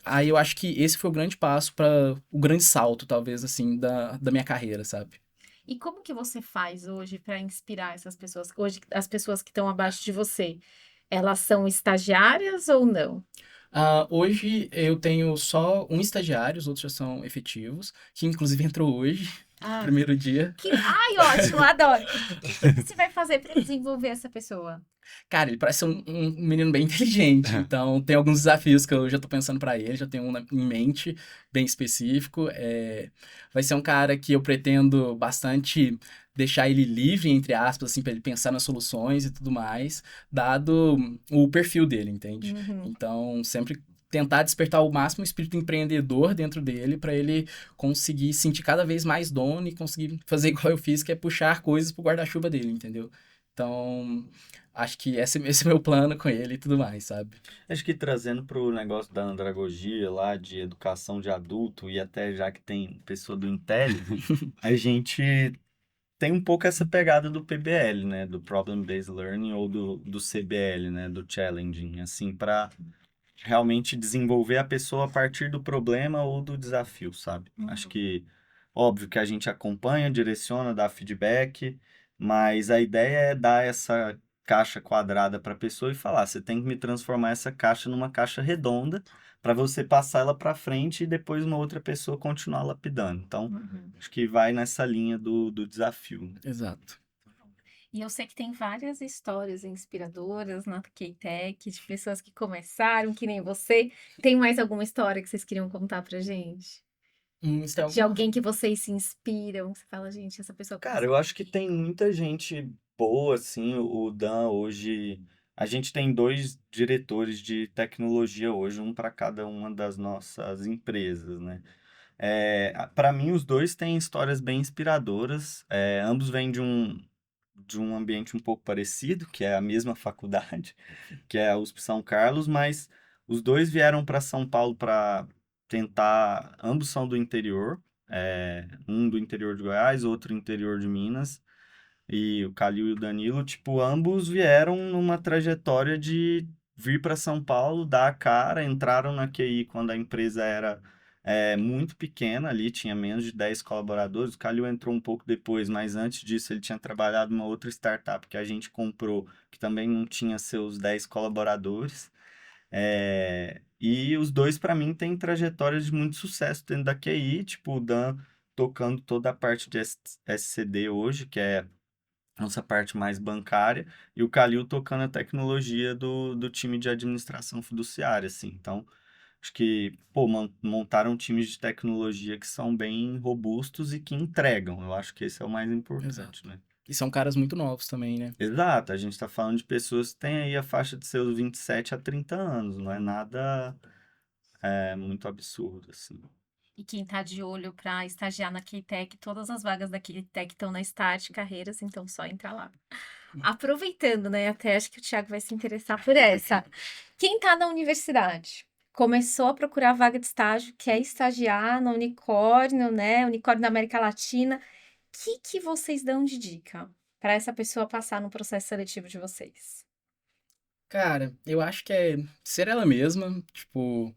Aí eu acho que esse foi o grande passo para o grande salto, talvez, assim, da minha carreira, sabe? E como que você faz hoje para inspirar essas pessoas? Hoje, as pessoas que estão abaixo de você, elas são estagiárias ou não? Hoje eu tenho só um estagiário, os outros já são efetivos, que inclusive entrou hoje, Ah, primeiro dia. Ai, ótimo, adoro. O que que você vai fazer para desenvolver essa pessoa? Cara, ele parece ser um menino bem inteligente, então tem alguns desafios que eu já tô pensando pra ele, já tenho um em mente, bem específico. Vai ser um cara que eu pretendo bastante deixar ele livre, entre aspas, assim, pra ele pensar nas soluções e tudo mais, dado o perfil dele, entende? Uhum. Então, sempre tentar despertar o máximo espírito empreendedor dentro dele pra ele conseguir sentir cada vez mais dono e conseguir fazer igual eu fiz, que é puxar coisas pro guarda-chuva dele, entendeu? Então, acho que esse é meu plano com ele e tudo mais, sabe? Acho que trazendo para o negócio da andragogia lá, de educação de adulto, e até já que tem pessoa do Intel, a gente tem um pouco essa pegada do PBL, né? Do Problem Based Learning ou do CBL, né? Do Challenging, assim, para realmente desenvolver a pessoa a partir do problema ou do desafio, sabe? Acho que, óbvio que a gente acompanha, direciona, dá feedback, mas a ideia é dar essa caixa quadrada para a pessoa e falar, você tem que me transformar essa caixa numa caixa redonda para você passar ela para frente e depois uma outra pessoa continuar lapidando. Então, acho que vai nessa linha do desafio, né? Exato. E eu sei que tem várias histórias inspiradoras na K-Tech, de pessoas que começaram, que nem você. Tem mais alguma história que vocês queriam contar pra gente? Se tem De alguma... alguém que vocês se inspiram, que você fala, gente, essa pessoa Cara, eu acho que tem muita gente boa, assim, o Dan hoje. A gente tem dois diretores de tecnologia hoje, um para cada uma das nossas empresas, né? Para mim, os dois têm histórias bem inspiradoras. Ambos vêm de um ambiente um pouco parecido, que é a mesma faculdade, que é a USP São Carlos, mas os dois vieram para São Paulo para tentar. Ambos são do interior, um do interior de Goiás, outro do interior de Minas. E o Calil e o Danilo, tipo, ambos vieram numa trajetória de vir para São Paulo, dar a cara, entraram na QI quando a empresa era muito pequena ali, tinha menos de 10 colaboradores. O Calil entrou um pouco depois, mas antes disso ele tinha trabalhado numa outra startup que a gente comprou, que também não tinha seus 10 colaboradores. E os dois, para mim, têm trajetórias de muito sucesso dentro da QI, tipo, o Dan tocando toda a parte de SCD hoje, que é nossa parte mais bancária, e o Calil tocando a tecnologia do time de administração fiduciária, assim. Então, acho que, pô, montaram times de tecnologia que são bem robustos e que entregam. Eu acho que esse é o mais importante, Exato. né? E são caras muito novos também, né? Exato, a gente está falando de pessoas que têm aí a faixa de seus 27 a 30 anos, não é nada muito absurdo, assim. E quem tá de olho para estagiar na Keitech, todas as vagas da Keitech estão na Start Carreiras, então só entrar lá. Aproveitando, né? Até acho que o Thiago vai se interessar por essa. Quem tá na universidade, começou a procurar vaga de estágio, quer estagiar na Unicórnio, né? Unicórnio da América Latina. O que vocês dão de dica para essa pessoa passar no processo seletivo de vocês? Cara, eu acho que é ser ela mesma, tipo,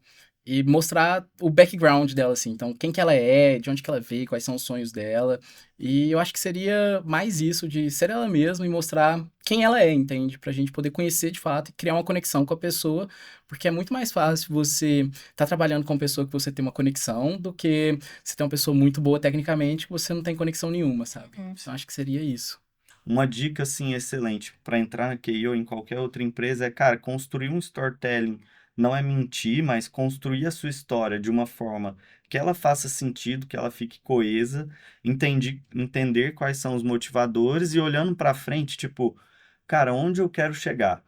e mostrar o background dela, assim. Então, quem que ela é, de onde que ela veio, quais são os sonhos dela. E eu acho que seria mais isso, de ser ela mesma e mostrar quem ela é, entende? Pra gente poder conhecer de fato e criar uma conexão com a pessoa, porque é muito mais fácil você tá trabalhando com uma pessoa que você tem uma conexão do que você ter uma pessoa muito boa tecnicamente que você não tem conexão nenhuma, sabe? Então, acho que seria isso. Uma dica, assim, excelente para entrar na QI ou em qualquer outra empresa é, cara, construir um storytelling. Não é mentir, mas construir a sua história de uma forma que ela faça sentido, que ela fique coesa, entender quais são os motivadores e olhando para frente, tipo, cara, onde eu quero chegar?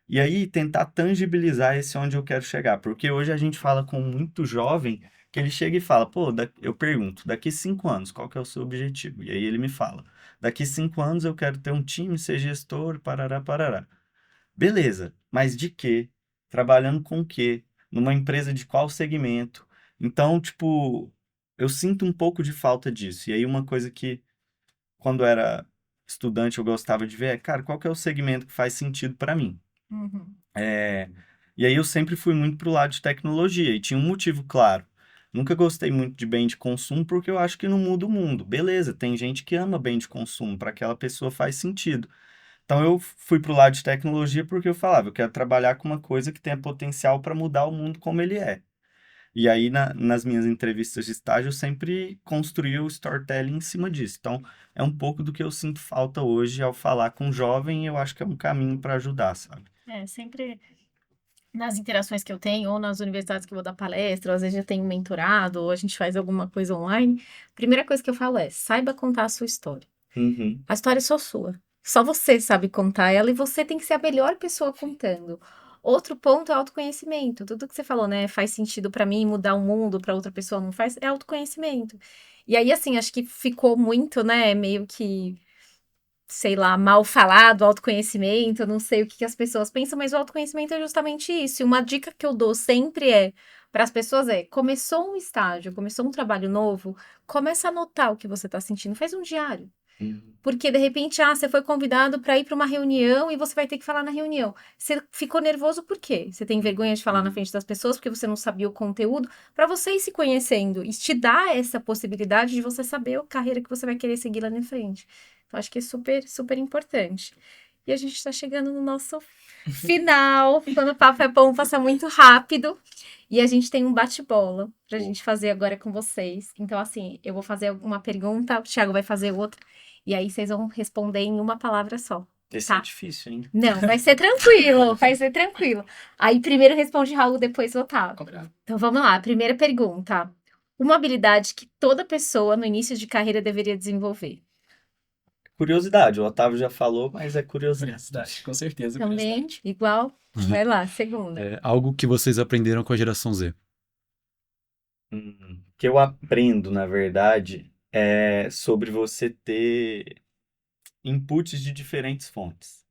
E aí tentar tangibilizar esse onde eu quero chegar, porque hoje a gente fala com muito jovem que ele chega e fala, pô, eu pergunto, daqui 5 anos, qual que é o seu objetivo? E aí ele me fala, daqui 5 anos eu quero ter um time, ser gestor, parará, parará. Beleza, mas de quê? Trabalhando com o quê? Numa empresa de qual segmento? Então, tipo, eu sinto um pouco de falta disso. E aí uma coisa que, quando eu era estudante, eu gostava de ver é, cara, qual que é o segmento que faz sentido para mim? Uhum. E aí eu sempre fui muito pro lado de tecnologia e tinha um motivo claro. Nunca gostei muito de bem de consumo porque eu acho que não muda o mundo. Beleza, tem gente que ama bem de consumo, para aquela pessoa faz sentido. Então eu fui pro lado de tecnologia porque eu falava, eu quero trabalhar com uma coisa que tenha potencial para mudar o mundo como ele é. E aí nas minhas entrevistas de estágio eu sempre construí o storytelling em cima disso. Então é um pouco do que eu sinto falta hoje ao falar com jovem e eu acho que é um caminho para ajudar, sabe? Sempre nas interações que eu tenho, ou nas universidades que eu vou dar palestra, ou às vezes eu tenho mentorado, ou a gente faz alguma coisa online, a primeira coisa que eu falo é, saiba contar a sua história. Uhum. A história é só sua. Só você sabe contar ela e você tem que ser a melhor pessoa contando. Outro ponto é autoconhecimento. Tudo que você falou, né? Faz sentido pra mim, mudar o mundo pra outra pessoa não faz, é autoconhecimento. E aí, assim, acho que ficou muito, né? Meio que sei lá, mal falado, autoconhecimento, não sei o que as pessoas pensam, mas o autoconhecimento é justamente isso. E uma dica que eu dou sempre para as pessoas começou um estágio, começou um trabalho novo, começa a anotar o que você está sentindo, faz um diário. Porque de repente, você foi convidado para ir para uma reunião e você vai ter que falar na reunião. Você ficou nervoso por quê? Você tem vergonha de falar na frente das pessoas porque você não sabia o conteúdo, para você ir se conhecendo e te dar essa possibilidade de você saber a carreira que você vai querer seguir lá na frente. Então, acho que é super, super importante. E a gente está chegando no nosso final. Quando o papo é bom, passa muito rápido. E a gente tem um bate-bola pra gente fazer agora com vocês. Então, assim, eu vou fazer uma pergunta, o Thiago vai fazer outra. E aí vocês vão responder em uma palavra só. Esse Tá. é difícil, hein? Não, vai ser tranquilo, vai ser tranquilo. Aí primeiro responde Raul, depois Otávio. Combinado. Então vamos lá, primeira pergunta. Uma habilidade que toda pessoa no início de carreira deveria desenvolver. Curiosidade, o Otávio já falou, mas é curiosidade. Curiosidade, com certeza. Também, curiosidade. igual. Vai lá, segunda. Algo que vocês aprenderam com a geração Z. que eu aprendo, na verdade, é sobre você ter inputs de diferentes fontes.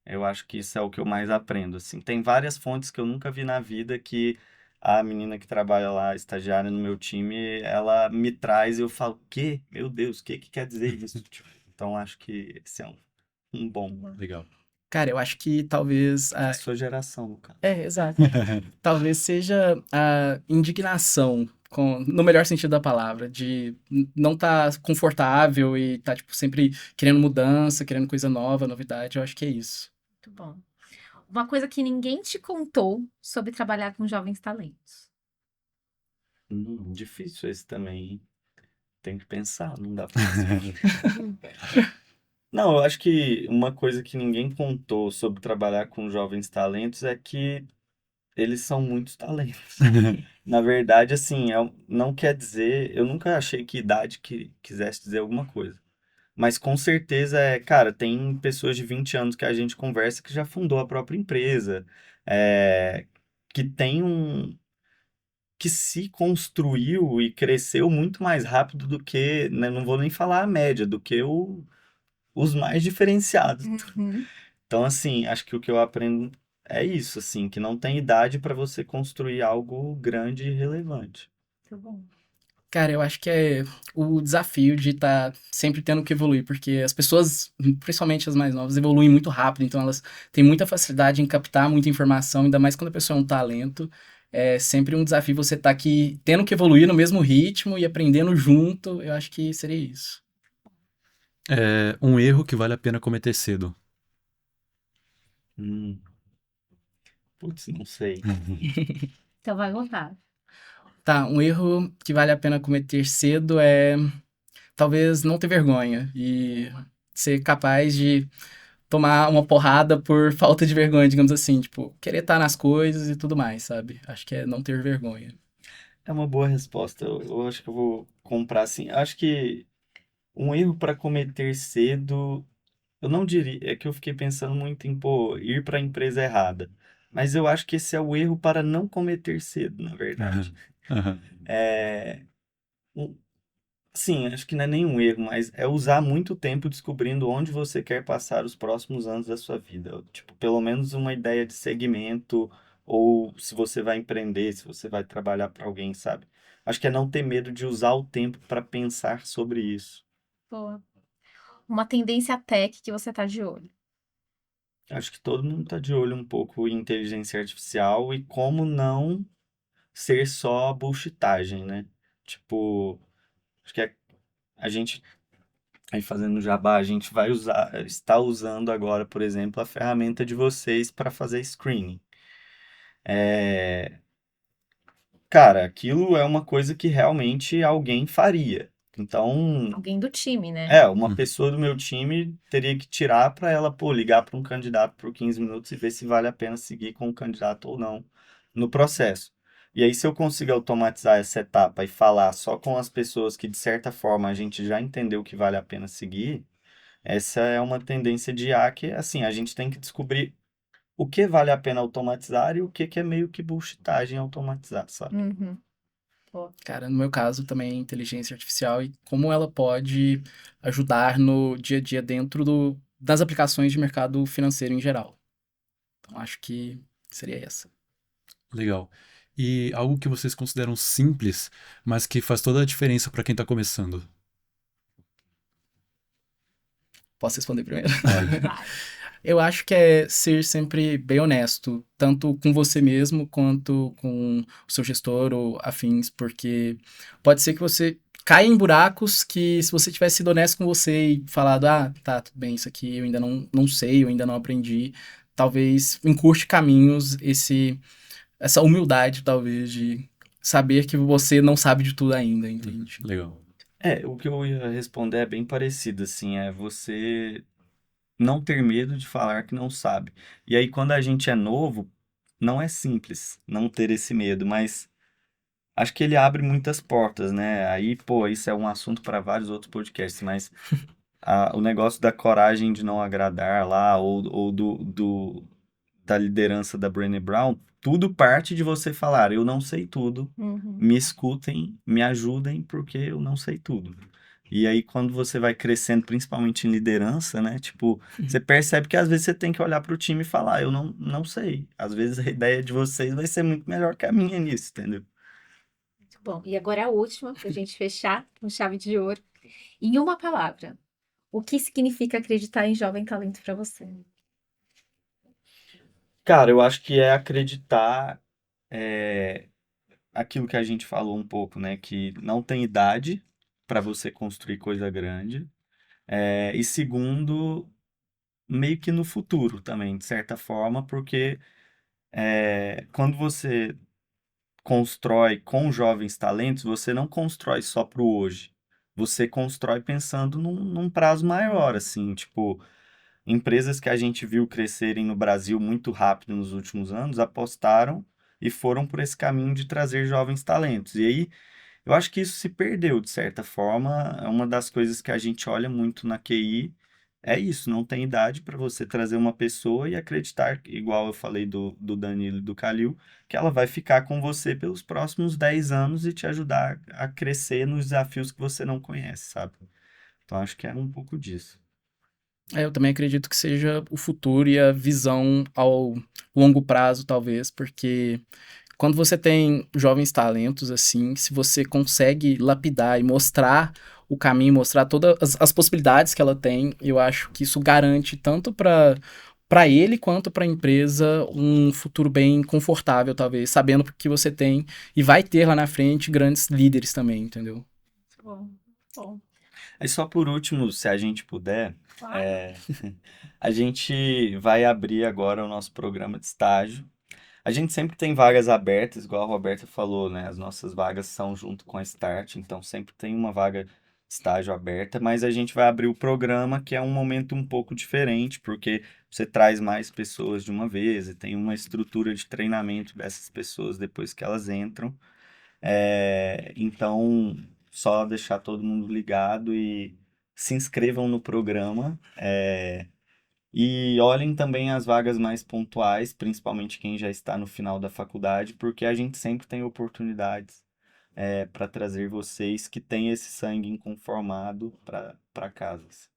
Eu acho que isso é o que eu mais aprendo, assim. Tem várias fontes que eu nunca vi na vida que a menina que trabalha lá, estagiária no meu time, ela me traz e eu falo, quê? Meu Deus, o que que quer dizer isso? Tipo, então acho que esse é um bom. Legal. Cara, eu acho que talvez A sua geração, no caso. exato. Talvez seja a indignação, no melhor sentido da palavra, de não estar confortável e estar, tipo, sempre querendo mudança, querendo coisa nova, novidade. Eu acho que é isso. Muito bom. Uma coisa que ninguém te contou sobre trabalhar com jovens talentos. Difícil esse também, hein? Tem que pensar, não dá pra responder. Não, eu acho que uma coisa que ninguém contou sobre trabalhar com jovens talentos é que eles são muitos talentos. Na verdade, assim, não quer dizer. Eu nunca achei que idade que quisesse dizer alguma coisa. Mas com certeza cara, tem pessoas de 20 anos que a gente conversa que já fundou a própria empresa, é, que tem que se construiu e cresceu muito mais rápido do que, né, não vou nem falar a média, do que os mais diferenciados. Uhum. Então, assim, acho que o que eu aprendo é isso, assim, que não tem idade para você construir algo grande e relevante. Muito bom. Cara, eu acho que é o desafio de estar sempre tendo que evoluir, porque as pessoas, principalmente as mais novas, evoluem muito rápido, então elas têm muita facilidade em captar muita informação, ainda mais quando a pessoa é um talento. É sempre um desafio você estar aqui tendo que evoluir no mesmo ritmo e aprendendo junto. Eu acho que seria isso. É um erro que vale a pena cometer cedo. Hum, putz, não sei. Então vai voltar. Tá, um erro que vale a pena cometer cedo é talvez não ter vergonha e ser capaz de tomar uma porrada por falta de vergonha, digamos assim, tipo, querer estar nas coisas e tudo mais, sabe? Acho que é não ter vergonha. É uma boa resposta. Eu acho que eu vou comprar assim. Acho que um erro para cometer cedo, eu não diria, é que eu fiquei pensando muito em, pô, ir para a empresa errada. Mas eu acho que esse é o erro para não cometer cedo, na verdade. Aham. É, um- sim, acho que não é nenhum erro, mas é usar muito tempo descobrindo onde você quer passar os próximos anos da sua vida. Tipo, pelo menos uma ideia de segmento, ou se você vai empreender, se você vai trabalhar para alguém, sabe? Acho que é não ter medo de usar o tempo para pensar sobre isso. Boa. Uma tendência tech que você tá de olho. Acho que todo mundo está de olho um pouco em inteligência artificial e como não ser só bullshitagem, né? Tipo, acho que a gente aí fazendo jabá, a gente vai está usando agora, por exemplo, a ferramenta de vocês para fazer screening. É, cara, aquilo é uma coisa que realmente alguém faria. Então, Alguém do time, né? uma pessoa do meu time teria que tirar para ela, pô, ligar para um candidato por 15 minutos e ver se vale a pena seguir com o candidato ou não no processo. E aí, se eu consigo automatizar essa etapa e falar só com as pessoas que, de certa forma, a gente já entendeu que vale a pena seguir, essa é uma tendência de IA que, assim, a gente tem que descobrir o que vale a pena automatizar e o que é meio que bullshitagem automatizar, sabe? Uhum. Boa. Cara, no meu caso também inteligência artificial e como ela pode ajudar no dia a dia dentro das aplicações de mercado financeiro em geral. Então acho que seria essa. Legal. E algo que vocês consideram simples, mas que faz toda a diferença para quem está começando? Posso responder primeiro? Vai. Eu acho que é ser sempre bem honesto, tanto com você mesmo quanto com o seu gestor ou afins, porque pode ser que você caia em buracos que se você tivesse sido honesto com você e falado, ah, tá, tudo bem, isso aqui eu ainda não sei, eu ainda não aprendi, talvez encurte caminhos essa humildade, talvez, de saber que você não sabe de tudo ainda, entende? Legal. O que eu ia responder é bem parecido, assim, é você não ter medo de falar que não sabe. E aí, quando a gente é novo, não é simples não ter esse medo, mas acho que ele abre muitas portas, né? Aí, pô, isso é um assunto para vários outros podcasts, mas o negócio da coragem de não agradar lá, ou da liderança da Brené Brown, tudo parte de você falar, eu não sei tudo, me escutem, me ajudem, porque eu não sei tudo. E aí, quando você vai crescendo, principalmente em liderança, né? Tipo, você percebe que às vezes você tem que olhar para o time e falar, eu não sei. Às vezes a ideia de vocês vai ser muito melhor que a minha nisso, entendeu? Muito bom. E agora a última, pra gente fechar com chave de ouro. Em uma palavra, o que significa acreditar em jovem talento pra você? Cara, eu acho que é acreditar é, aquilo que a gente falou um pouco, né? Que não tem idade para você construir coisa grande. E segundo, meio que no futuro também, de certa forma, porque quando você constrói com jovens talentos, você não constrói só para o hoje. Você constrói pensando num prazo maior, assim, tipo, empresas que a gente viu crescerem no Brasil muito rápido nos últimos anos apostaram e foram por esse caminho de trazer jovens talentos. E aí, eu acho que isso se perdeu, de certa forma. É uma das coisas que a gente olha muito na QI. É isso, não tem idade para você trazer uma pessoa e acreditar, igual eu falei do Danilo e do Calil, que ela vai ficar com você pelos próximos 10 anos e te ajudar a crescer nos desafios que você não conhece, sabe? Então, acho que é um pouco disso. Eu também acredito que seja o futuro e a visão ao longo prazo, talvez, porque quando você tem jovens talentos, assim, se você consegue lapidar e mostrar o caminho, mostrar todas as possibilidades que ela tem, eu acho que isso garante tanto para ele quanto para a empresa um futuro bem confortável, talvez, sabendo que você tem e vai ter lá na frente grandes líderes também, entendeu? Muito bom. Bom, Aí só por último, se a gente puder, claro. a gente vai abrir agora o nosso programa de estágio. A gente sempre tem vagas abertas, igual a Roberta falou, né? As nossas vagas são junto com a Start, então sempre tem uma vaga de estágio aberta, mas a gente vai abrir o programa, que é um momento um pouco diferente, porque você traz mais pessoas de uma vez e tem uma estrutura de treinamento dessas pessoas depois que elas entram. Então, só deixar todo mundo ligado e se inscrevam no programa. E olhem também as vagas mais pontuais, principalmente quem já está no final da faculdade, porque a gente sempre tem oportunidades para trazer vocês que têm esse sangue inconformado para casas.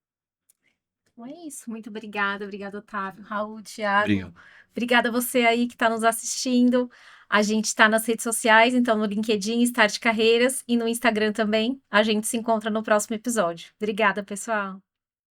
Então é isso. Muito obrigada. Obrigada, Otávio, Raul, Thiago. Obrigado. Obrigada a você aí que está nos assistindo. A gente está nas redes sociais, então no LinkedIn, Start Carreiras, e no Instagram também. A gente se encontra no próximo episódio. Obrigada, pessoal.